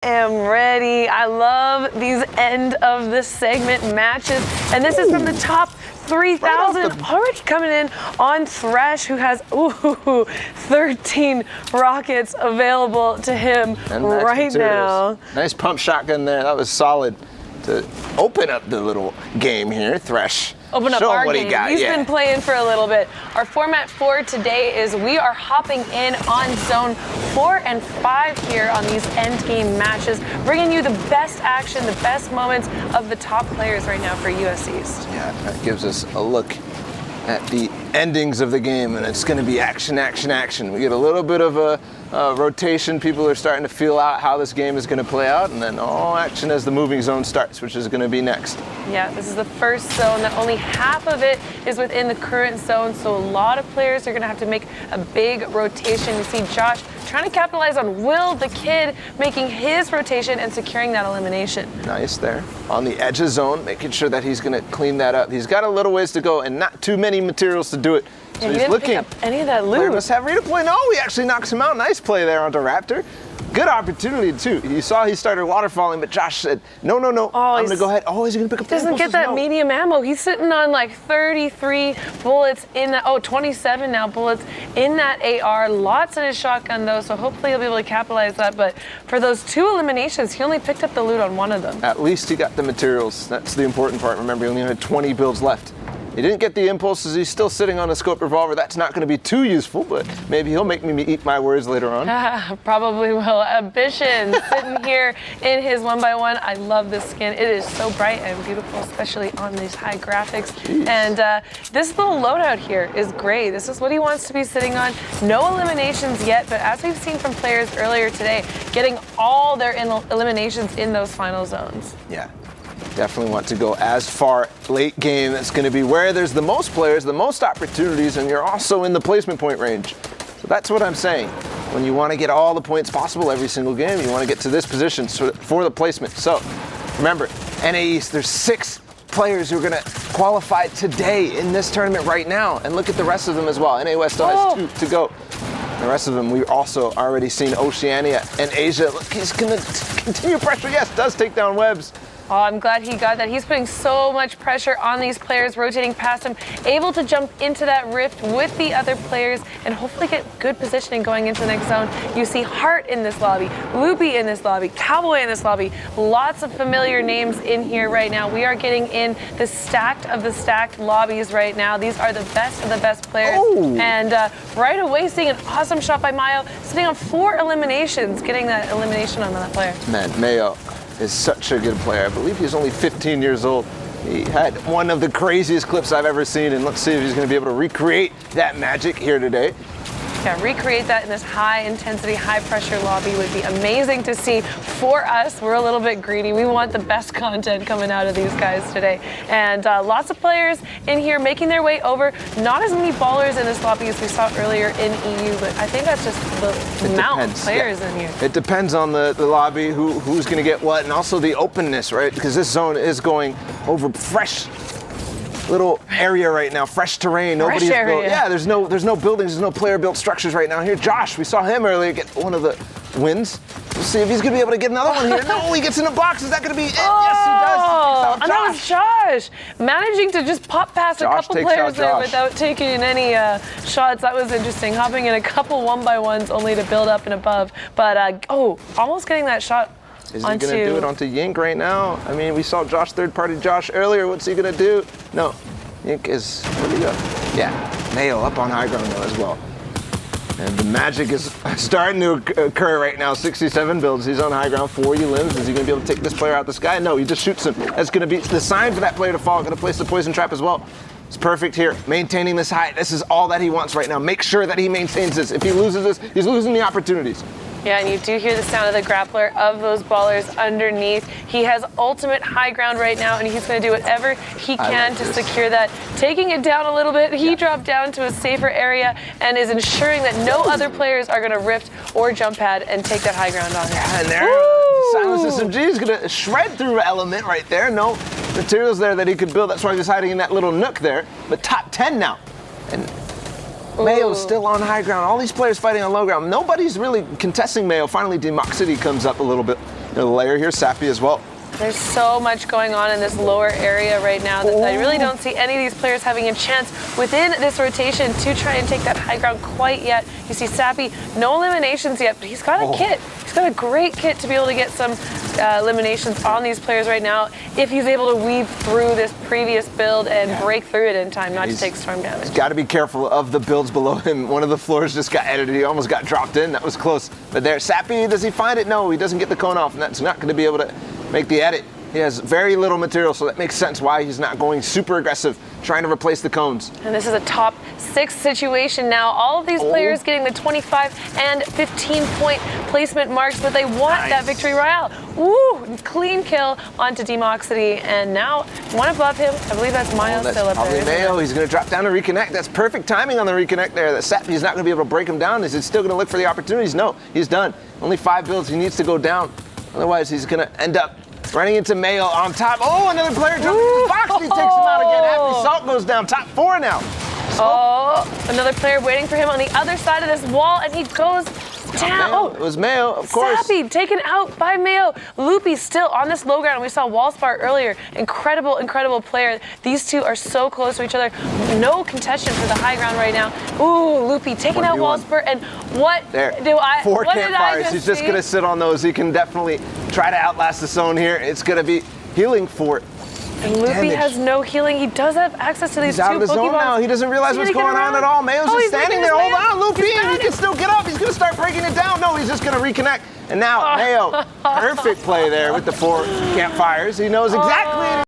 am ready. I love these end of the segment matches. And this is from the top 3,000 already coming in on Thresh, who has 13 rockets available to him right now. Nice pump shotgun there. That was solid to open up the little game here. Thresh. Open up our game. He's been playing for a little bit. Our format for today is we are hopping in on zone 4 and 5 here on these end game matches, bringing you the best action, the best moments of the top players right now for US East. Yeah, that gives us a look at the endings of the game, and it's going to be action, action, action. We get a little bit of a rotation. People are starting to feel out how this game is going to play out, and then all action as the moving zone starts, which is going to be next. Yeah, this is the first zone that only half of it is within the current zone, so a lot of players are going to have to make a big rotation. You see Josh trying to capitalize on Will the Kid making his rotation and securing that elimination. Nice there. On the edge of zone, making sure that he's going to clean that up. He's got a little ways to go and not too many materials to do it. So yeah, he's looking. Pick up any of that loot. Player must have redeploy. No, he actually knocks him out. Nice play there onto Raptor. Good opportunity too. You saw he started waterfalling, but Josh said, no. I'm gonna go ahead. Oh, is he gonna pick up the doesn't get that medium ammo. He's sitting on like 33 bullets in that. 27 now bullets in that AR. Lots in his shotgun though, so hopefully he'll be able to capitalize that. But for those 2 eliminations, he only picked up the loot on one of them. At least he got the materials. That's the important part. Remember, he only had 20 builds left. He didn't get the impulses. He's still sitting on a scope revolver. That's not going to be too useful, but maybe he'll make me eat my words later on. Probably will. Ambition sitting here in his 1x1. I love this skin. It is so bright and beautiful, especially on these high graphics. Jeez. And this little loadout here is great. This is what he wants to be sitting on. No eliminations yet, but as we've seen from players earlier today, getting all their eliminations in those final zones. Yeah. Definitely want to go as far late game. That's going to be where there's the most players, the most opportunities, and you're also in the placement point range. So that's what I'm saying. When you want to get all the points possible every single game, you want to get to this position for the placement. So remember, NA East, there's 6 players who are going to qualify today in this tournament right now. And look at the rest of them as well. NA West still has 2 to go. The rest of them, we've also already seen Oceania and Asia. Look, he's going to continue pressure. Yes, does take down Webs. Oh, I'm glad he got that. He's putting so much pressure on these players, rotating past him, able to jump into that rift with the other players and hopefully get good positioning going into the next zone. You see Hart in this lobby, Loopy in this lobby, Cowboy in this lobby. Lots of familiar names in here right now. We are getting in the stacked of the stacked lobbies right now. These are the best of the best players. Oh. And right away, seeing an awesome shot by Mayo, sitting on 4 eliminations, getting that elimination on that player. Man, Mayo is such a good player. I believe he's only 15 years old. He had one of the craziest clips I've ever seen, and let's see if he's going to be able to recreate that magic here today. Yeah, recreate that in this high intensity, high pressure lobby would be amazing to see for us. We're a little bit greedy. We want the best content coming out of these guys today. And lots of players in here making their way over. Not as many ballers in this lobby as we saw earlier in EU, but I think that's just the amount of players in here. It depends on the lobby, who's going to get what, and also the openness, right? Because this zone is going over fresh little area right now, fresh terrain. Nobody's built. Yeah, there's no buildings, there's no player-built structures right now here. Josh, we saw him earlier get one of the wins. We'll see if he's gonna be able to get another one here. No, he gets in the box. Is that gonna be it? Oh, yes, he does. And that was Josh managing to just pop past a couple players there without taking any shots. That was interesting. Hopping in a couple 1x1s only to build up and above. But almost getting that shot. Is he going to do it onto Yink right now? I mean, we saw third-party Josh earlier. What's he going to do? No. Yink is, where'd he go? Yeah, Mayo up on high ground though as well. And the magic is starting to occur right now. 67 builds. He's on high ground. 40 limbs. Is he going to be able to take this player out the sky? No, he just shoots him. That's going to be the sign for that player to fall. Going to place the poison trap as well. It's perfect here. Maintaining this height. This is all that he wants right now. Make sure that he maintains this. If he loses this, he's losing the opportunities. Yeah, and you do hear the sound of the grappler of those ballers underneath. He has ultimate high ground right now, and he's going to do whatever he can to secure that. Taking it down a little bit, he dropped down to a safer area and is ensuring that no other players are going to rift or jump pad and take that high ground on him. Yeah, and there, Silence SMG is going to shred through Element right there. No materials there that he could build. That's why he's hiding in that little nook there. But top 10 now. And Mayo's still on high ground. All these players fighting on low ground. Nobody's really contesting Mayo. Finally, Demoxity comes up a little bit. The layer here, Sappy as well. There's so much going on in this lower area right now that I really don't see any of these players having a chance within this rotation to try and take that high ground quite yet. You see Sappy, no eliminations yet, but he's got a kit. He's got a great kit to be able to get some eliminations on these players right now if he's able to weave through this previous build and break through it in time, not to take storm damage. He's got to be careful of the builds below him. One of the floors just got edited. He almost got dropped in. That was close. But there, Sappy, does he find it? No, he doesn't get the cone off, and that's not going to be able to make the edit. He has very little material, so that makes sense why he's not going super aggressive, trying to replace the cones. And this is a top 6 situation now. All of these players getting the 25 and 15-point placement marks, but they want that victory royale. Ooh, clean kill onto Demoxity, and now one above him. I believe that's Mayo still up there. Probably Mayo. He's going to drop down to reconnect. That's perfect timing on the reconnect there. That Sappy's not going to be able to break him down. Is he still going to look for the opportunities? No, he's done. Only 5 builds. He needs to go down. Otherwise, he's going to end up running into Mayo on top. Oh, another player jumps into the box. He takes him out again. Happy Salt goes down. Top 4 now. Oh, another player waiting for him on the other side of this wall, and he goes down. Oh, it was Mayo, of course. Sappy taken out by Mayo. Loopy still on this low ground. We saw Wallspar earlier. Incredible, incredible player. These two are so close to each other. No contention for the high ground right now. Ooh, Loopy taking out Wallspar, and what do I? 4 what campfires. He's just going to sit on those. He can definitely try to outlast the zone here. It's going to be healing for And Loopy has no healing. He does have access to these two Pokeballs. He's out of the zone now. He doesn't realize what's going on at all. Mayo's just standing there. Hold on, Loopy. He can still get up. He's going to start breaking it down. No, he's just going to reconnect. And now Mayo, perfect play there with the 4 campfires. He knows exactly.